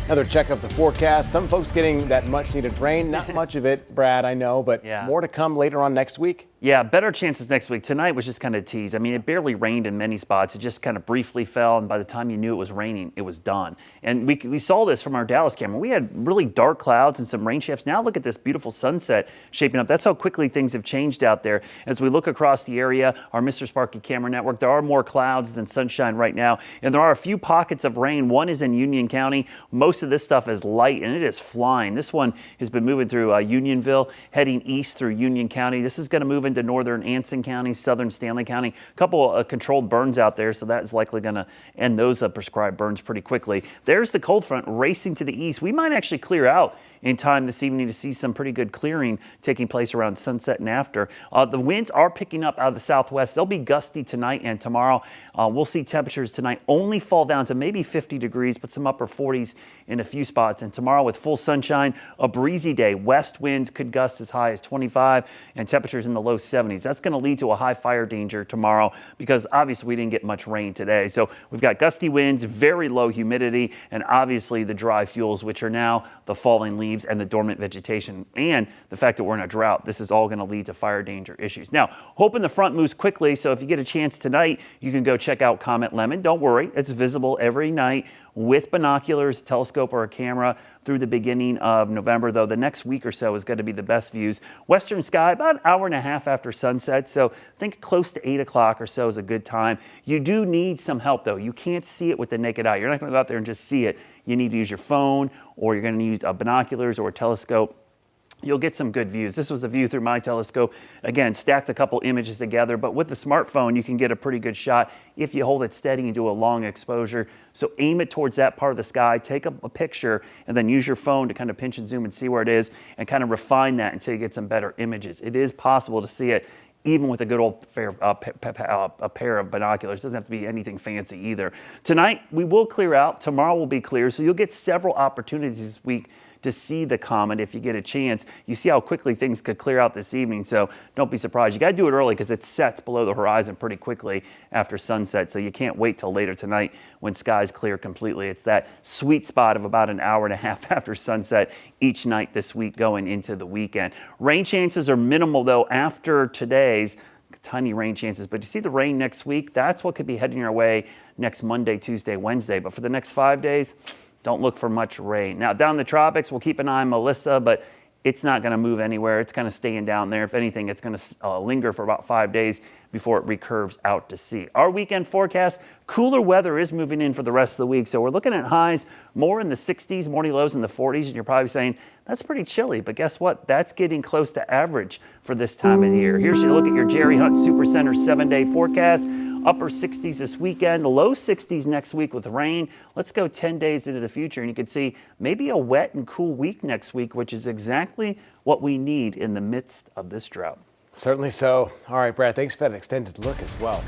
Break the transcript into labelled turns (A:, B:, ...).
A: Another check of the forecast. Some folks getting that much needed rain. Not much of it, Brad, I know, but more to come later on next week.
B: Yeah, better chances next week. Tonight was just kind of a tease. I mean, it barely rained in many spots. It just kind of briefly fell, and by the time you knew it was raining, it was done. And we saw this from our Dallas camera. We had really dark clouds and some rain shafts. Now look at this beautiful sunset shaping up. That's how quickly things have changed out there. As we look across the area, our Mr. Sparky camera network, there are more clouds than sunshine right now, and there are a few pockets of rain. One is in Union County. Most of this stuff is light, and it is flying. This one has been moving through Unionville, heading east through Union County. This is going to move into northern Anson County, southern Stanley County. A couple controlled burns out there, so that is likely going to end those prescribed burns pretty quickly. There's the cold front racing to the east. We might actually clear out in time this evening to see some pretty good clearing taking place around sunset and after. The winds are picking up out of the southwest. They'll be gusty tonight and tomorrow. We'll see temperatures tonight only fall down to maybe 50 degrees, but some upper 40s in a few spots. And tomorrow with full sunshine, a breezy day. West winds could gust as high as 25 and temperatures in the low 70s. That's going to lead to a high fire danger tomorrow because obviously we didn't get much rain today. So we've got gusty winds, very low humidity, and obviously the dry fuels, which are now the falling leaves and the dormant vegetation, and the fact that we're in a drought. This is all going to lead to fire danger issues. Now, hoping the front moves quickly, so if you get a chance tonight, you can go check out Comet Lemon. Don't worry, it's visible every night with binoculars, telescope, or a camera through the beginning of November, though the next week or so is going to be the best views. Western sky, about an hour and a half after sunset, so think close to 8 o'clock or so is a good time. You do need some help, though. You can't see it with the naked eye. You're not going to go out there and just see it. You need to use your phone, or you're going to use binoculars or a telescope. You'll get some good views. This was a view through my telescope. Again, stacked a couple images together, but with the smartphone, you can get a pretty good shot if you hold it steady and do a long exposure. So aim it towards that part of the sky, take a picture, and then use your phone to kind of pinch and zoom and see where it is and kind of refine that until you get some better images. It is possible to see it even with a good old a pair of binoculars. It doesn't have to be anything fancy either. Tonight, we will clear out. Tomorrow will be clear, so you'll get several opportunities this week to see the comet if you get a chance. You see how quickly things could clear out this evening, so don't be surprised. You got to do it early because it sets below the horizon pretty quickly after sunset, so you can't wait till later tonight when skies clear completely. It's that sweet spot of about an hour and a half after sunset each night this week going into the weekend. Rain chances are minimal, though, after today's tiny rain chances, but you see the rain next week, that's what could be heading your way next Monday, Tuesday, Wednesday. But for the next 5 days, don't look for much rain. Now, down in the tropics, we'll keep an eye on Melissa, but it's not going to move anywhere. It's kind of staying down there. If anything, it's going to linger for about 5 days before it recurves out to sea. Our weekend forecast, cooler weather is moving in for the rest of the week. So we're looking at highs more in the 60s, morning lows in the 40s. And you're probably saying, that's pretty chilly. But guess what? That's getting close to average for this time of the year. Here's your look at your Jerry Hunt Supercenter 7-day forecast. Upper 60s this weekend, low 60s next week with rain. Let's go 10 days into the future, and you can see maybe a wet and cool week next week, which is exactly what we need in the midst of this drought.
A: Certainly so. All right, Brad, thanks for that extended look as well.